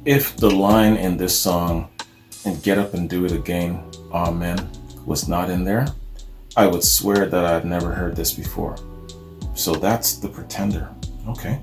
if the line in this song, and get up and do it again, amen, was not in there, I would swear that I'd never heard this before. So that's The Pretender. Okay.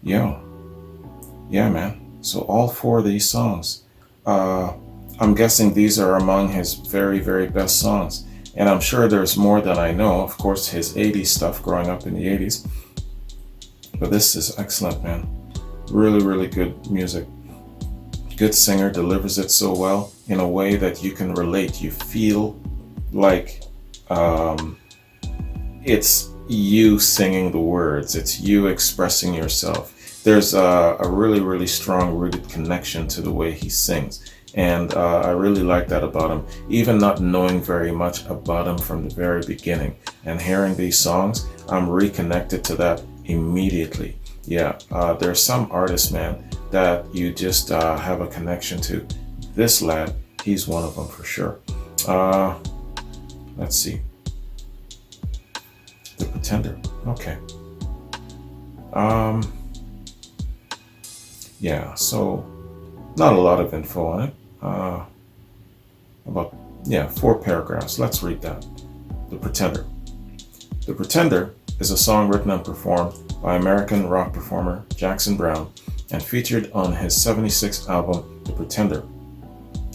Yeah, man. So all four of these songs, I'm guessing these are among his very, very best songs. And I'm sure there's more that I know. Of course, his 80s stuff growing up in the 80s. But this is excellent, man. Really, really good music. Good singer, delivers it so well in a way that you can relate. You feel like it's you singing the words. It's you expressing yourself. There's a really, really strong rooted connection to the way he sings. And I really like that about him, even not knowing very much about him from the very beginning. And hearing these songs, I'm reconnected to that immediately. Yeah, there's some artists, man, that you just have a connection to. This lad, he's one of them for sure. Let's see. The Pretender. Okay. Yeah, so not a lot of info on it. About 4 paragraphs. Let's read that. The Pretender. The Pretender is a song written and performed by American rock performer Jackson Browne and featured on his '76 album The Pretender.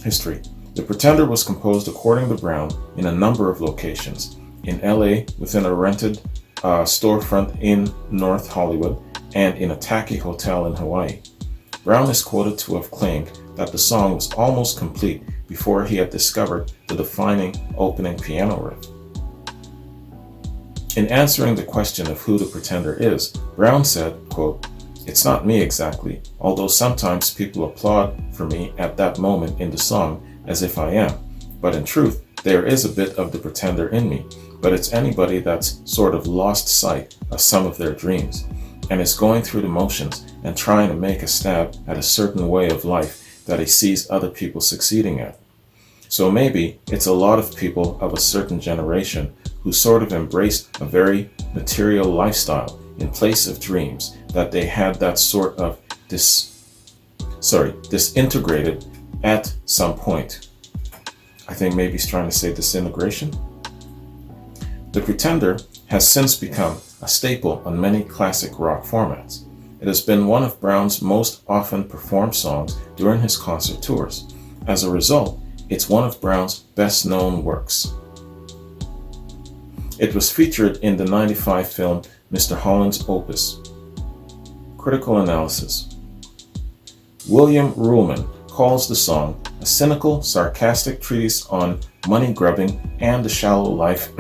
History. The Pretender was composed, according to Browne, in a number of locations. In LA, within a rented storefront in North Hollywood, and in a tacky hotel in Hawaii. Browne is quoted to have claimed that the song was almost complete before he had discovered the defining opening piano riff. In answering the question of who the Pretender is, Browne said, quote, "It's not me exactly, although sometimes people applaud for me at that moment in the song as if I am. But in truth, there is a bit of the Pretender in me, but it's anybody that's sort of lost sight of some of their dreams and is going through the motions and trying to make a stab at a certain way of life that he sees other people succeeding at. So maybe it's a lot of people of a certain generation who sort of embraced a very material lifestyle in place of dreams, that they had that sort of disintegrated at some point." I think maybe he's trying to say disintegration. The Pretender has since become a staple on many classic rock formats. It has been one of Browne's most often performed songs during his concert tours. As a result, it's one of Browne's best-known works. It was featured in the '95 film Mr. Holland's Opus. Critical analysis. William Ruhlman calls the song a cynical, sarcastic treatise on money grubbing and the shallow life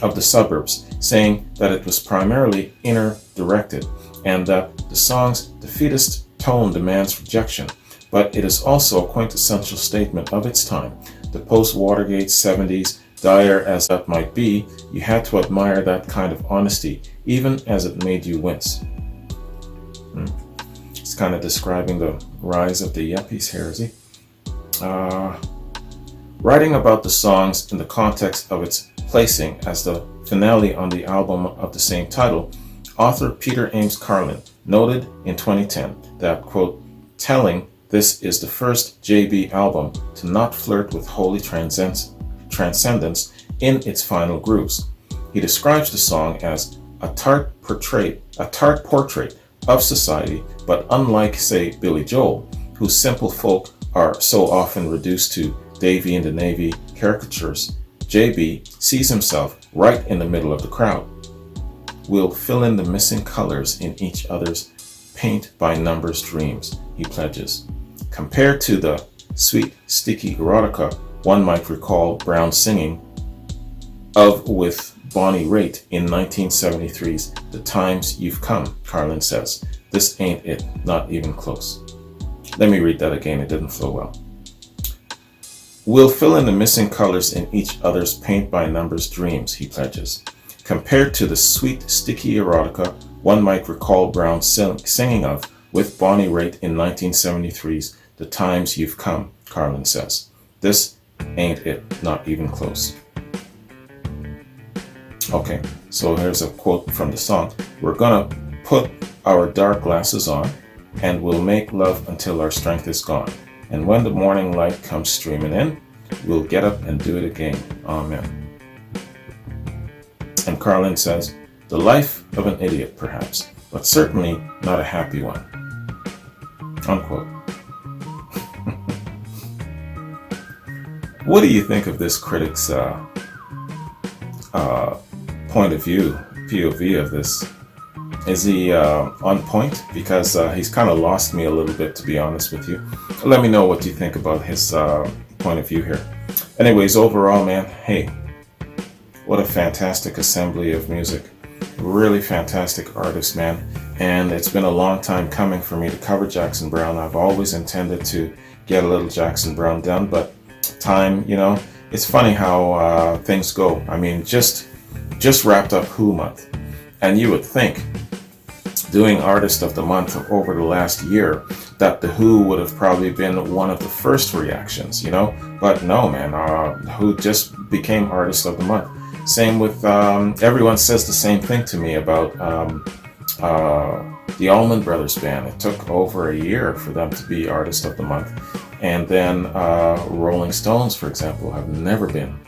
of the suburbs, saying that it was primarily inner-directed and that the song's defeatist tone demands rejection, but it is also a quintessential statement of its time. The post-Watergate 70s, dire as that might be, you had to admire that kind of honesty, even as it made you wince. It's kind of describing the rise of the yuppies here, is he? Writing about the songs in the context of its placing as the finale on the album of the same title, author Peter Ames Carlin noted in 2010 that, quote, "telling this is the first JB album to not flirt with holy transcendence in its final grooves." He describes the song as a tart portrait of society, but unlike, say, Billy Joel, whose simple folk are so often reduced to Davy in the Navy caricatures, JB sees himself right in the middle of the crowd. "We'll fill in the missing colors in each other's paint-by-numbers dreams," he pledges. Compared to the sweet, sticky erotica one might recall Browne singing of with Bonnie Raitt in 1973's The Times You've Come, Carlin says, "This ain't it, not even close." Let me read that again, it didn't flow well. "We'll fill in the missing colors in each other's paint-by-numbers dreams," he pledges. Compared to the sweet, sticky erotica one might recall Browne singing of with Bonnie Raitt in 1973's The Times You've Come, Carlin says, "This ain't it, not even close." Okay, so here's a quote from the song. "We're gonna put our dark glasses on. and we'll make love until our strength is gone. And when the morning light comes streaming in, we'll get up and do it again. Amen. And Carlin says, the life of an idiot, perhaps, but certainly not a happy one. Unquote. What do you think of this critic's point of view, POV of this? Is he on point? Because he's kind of lost me a little bit, to be honest with you. Let me know what you think about his point of view here. Anyways, overall, man, hey, what a fantastic assembly of music. Really fantastic artist, man. And it's been a long time coming for me to cover Jackson Browne. I've always intended to get a little Jackson Browne done, but time, you know, it's funny how things go. I mean, just wrapped up Who month, and you would think, doing Artist of the Month over the last year, that the Who would have probably been one of the first reactions, you know, but no, man, Who just became Artist of the Month. Same with, everyone says the same thing to me about the Allman Brothers Band. It took over a year for them to be Artist of the Month. And then Rolling Stones, for example, have never been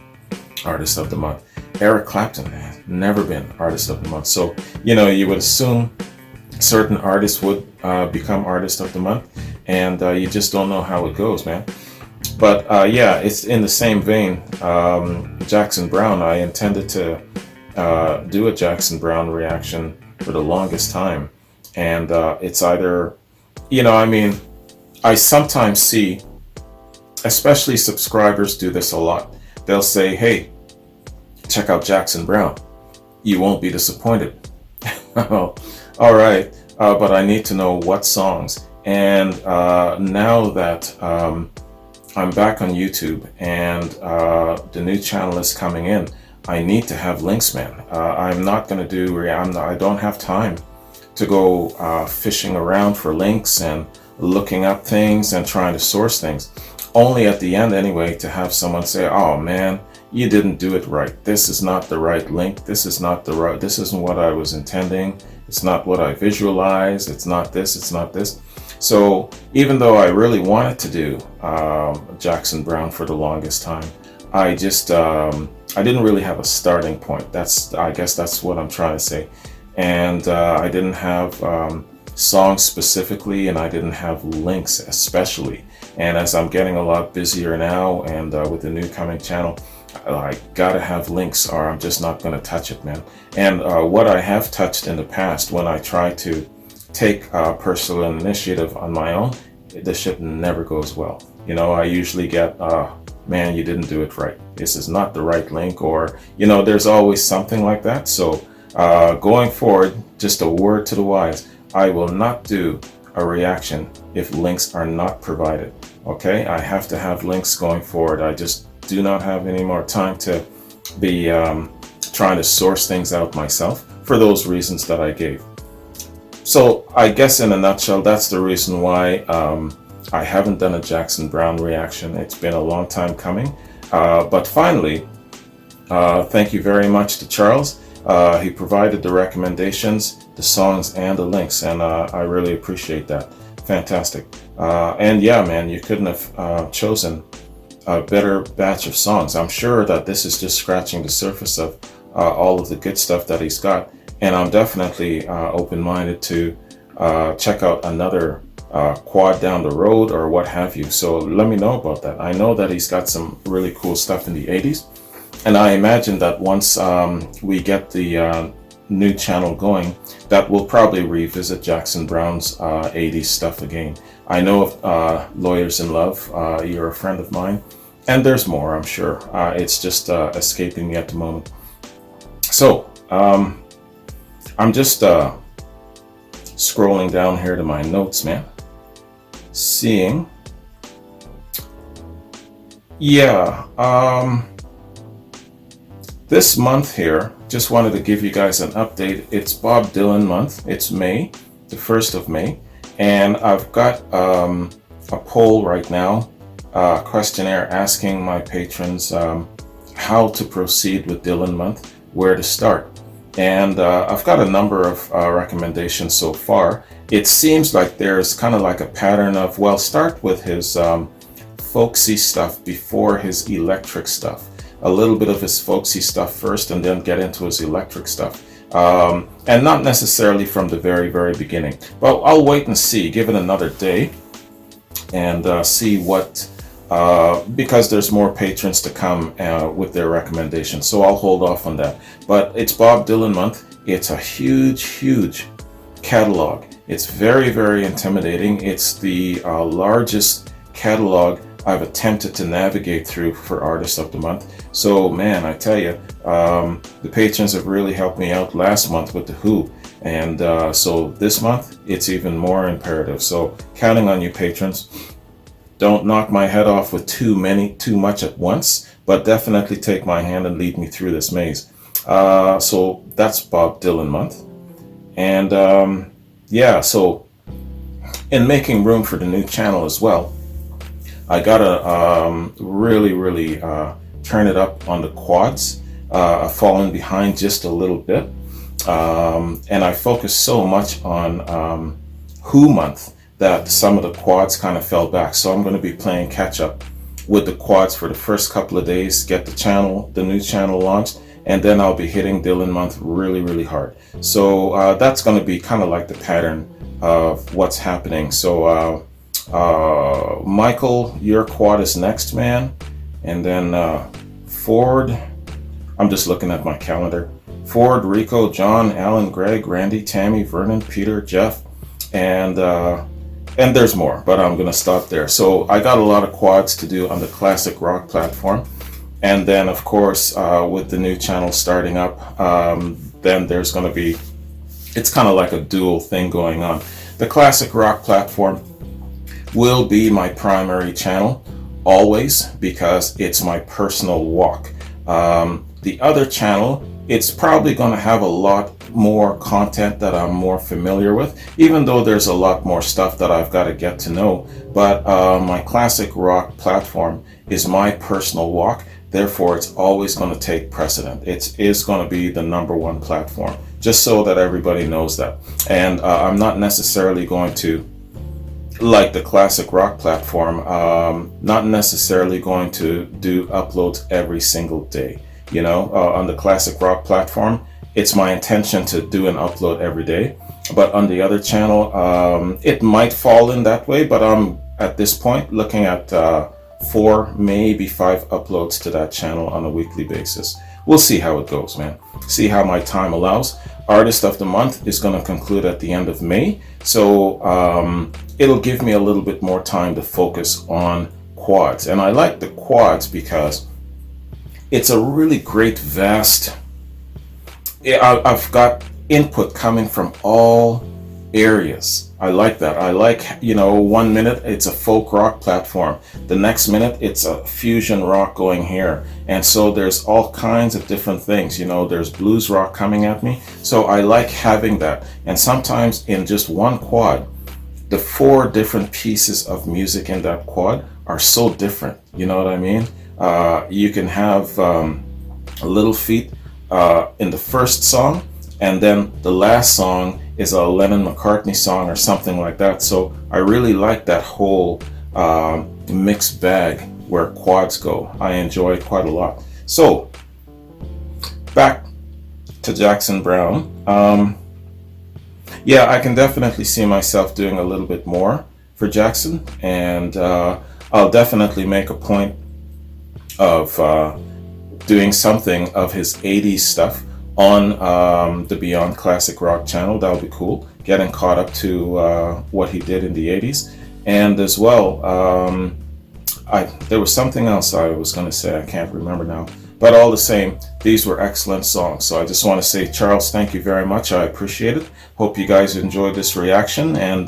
Artist of the Month. Eric Clapton has never been Artist of the Month. So, you know, you would assume certain artists would become Artist of the Month, and you just don't know how it goes, man. But yeah, it's in the same vein. Jackson Browne, I intended to do a Jackson Browne reaction for the longest time. And it's either, you know, I mean, I sometimes see, especially subscribers do this a lot. They'll say, hey, check out Jackson Browne. You won't be disappointed. All right, but I need to know what songs. And now that I'm back on YouTube and the new channel is coming in, I need to have links, man. I'm not going to do, I don't have time to go fishing around for links and looking up things and trying to source things. Only at the end anyway to have someone say, oh man, you didn't do it right. This is not the right link. This isn't what I was intending. It's not what I visualized. It's not this, it's not this. So even though I really wanted to do Jackson Browne for the longest time, I just, I didn't really have a starting point. I guess that's what I'm trying to say. And I didn't have songs specifically, and I didn't have links especially. And as I'm getting a lot busier now, and with the new coming channel, I gotta have links or I'm just not gonna touch it, man. And what I have touched in the past, when I try to take personal initiative on my own, the shit never goes well. You know, I usually get, man, you didn't do it right. This is not the right link, or, you know, there's always something like that. So going forward, just a word to the wise, I will not do a reaction if links are not provided. Okay, I have to have links going forward. I just do not have any more time to be trying to source things out myself for those reasons that I gave. So I guess in a nutshell, that's the reason why I haven't done a Jackson Browne reaction. It's been a long time coming, but finally, thank you very much to Charles. He provided the recommendations, the songs, and the links, and I really appreciate that. Fantastic. And yeah, man, you couldn't have chosen a better batch of songs. I'm sure that this is just scratching the surface of all of the good stuff that he's got, and I'm definitely open-minded to check out another quad down the road or what have you. So let me know about that. I know that he's got some really cool stuff in the 80s, and I imagine that once we get the new channel going, that we'll probably revisit Jackson Browne's 80s stuff again. I know of Lawyers in Love, you're a friend of mine, and there's more, I'm sure. It's just escaping me at the moment. So I'm just scrolling down here to my notes, man. Seeing, yeah, this month here, just wanted to give you guys an update. It's Bob Dylan month. It's May, the 1st of May, and I've got a poll right now, a questionnaire asking my patrons how to proceed with Dylan month, where to start. And I've got a number of recommendations so far. It seems like there's kind of like a pattern of, well, start with his folksy stuff before his electric stuff. A little bit of his folksy stuff first, and then get into his electric stuff. And not necessarily from the very, very beginning. But I'll wait and see, give it another day, and see what, because there's more patrons to come with their recommendations. So I'll hold off on that. But it's Bob Dylan month. It's a huge, huge catalog. It's very, very intimidating. It's the largest catalog I've attempted to navigate through for Artist of the Month. So man, I tell you, the patrons have really helped me out last month with the Who. And so this month, it's even more imperative. So counting on you, patrons. Don't knock my head off with too much at once, but definitely take my hand and lead me through this maze. So that's Bob Dylan month. And yeah, so in making room for the new channel as well, I gotta really turn it up on the quads. I've fallen behind just a little bit, and I focused so much on Who month that some of the quads kind of fell back. So I'm going to be playing catch up with the quads for the first couple of days, get the new channel launched, and then I'll be hitting Dylan month really hard. So that's going to be kind of like the pattern of what's happening. So Michael, your quad is next, man. And then Ford, I'm just looking at my calendar. Ford, Rico, John, Alan, Greg, Randy, Tammy, Vernon, Peter, Jeff, and there's more, but I'm gonna stop there. So I got a lot of quads to do on the classic rock platform. And then of course, with the new channel starting up, then there's gonna be, it's kind of like a dual thing going on. The classic rock platform will be my primary channel always, because it's my personal walk. The other channel, it's probably going to have a lot more content that I'm more familiar with, even though there's a lot more stuff that I've got to get to know. But my classic rock platform is my personal walk. Therefore, it's always going to take precedent. It is going to be the #1 platform, just so that everybody knows that. And I'm not necessarily going to, like the classic rock platform, not necessarily going to do uploads every single day. You know, on the classic rock platform, it's my intention to do an upload every day. But on the other channel, it might fall in that way, but I'm at this point looking at 4, maybe 5 uploads to that channel on a weekly basis. We'll see how it goes, man. See how my time allows. Artist of the Month is going to conclude at the end of May. So it'll give me a little bit more time to focus on quads. And I like the quads because it's a really great, vast, I've got input coming from all areas. I like that. I like, you know, 1 minute it's a folk rock platform. The next minute it's a fusion rock going here. And so there's all kinds of different things. You know, there's blues rock coming at me. So I like having that. And sometimes in just one quad, the 4 different pieces of music in that quad are so different. You know what I mean? You can have Little Feat in the first song, and then the last song is a Lennon-McCartney song or something like that. So I really like that whole mixed bag where quads go. I enjoy it quite a lot. So back to Jackson Browne. Yeah, I can definitely see myself doing a little bit more for Jackson, and I'll definitely make a point of doing something of his 80s stuff on the Beyond Classic Rock channel. That would be cool. Getting caught up to what he did in the 80s. And as well, there was something else I was going to say. I can't remember now. But all the same, these were excellent songs. So I just want to say, Charles, thank you very much. I appreciate it. Hope you guys enjoyed this reaction. And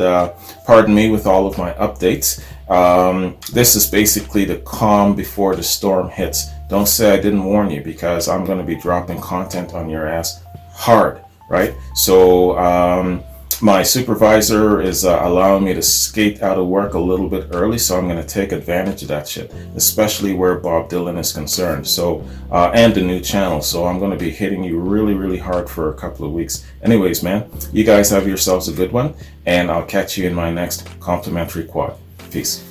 pardon me with all of my updates. This is basically the calm before the storm hits. Don't say I didn't warn you, because I'm going to be dropping content on your ass hard, right? So My supervisor is allowing me to skate out of work a little bit early, so I'm going to take advantage of that shit, especially where Bob Dylan is concerned. So, and the new channel. So I'm going to be hitting you really, really hard for a couple of weeks. Anyways, man, you guys have yourselves a good one, and I'll catch you in my next complimentary quad. Peace.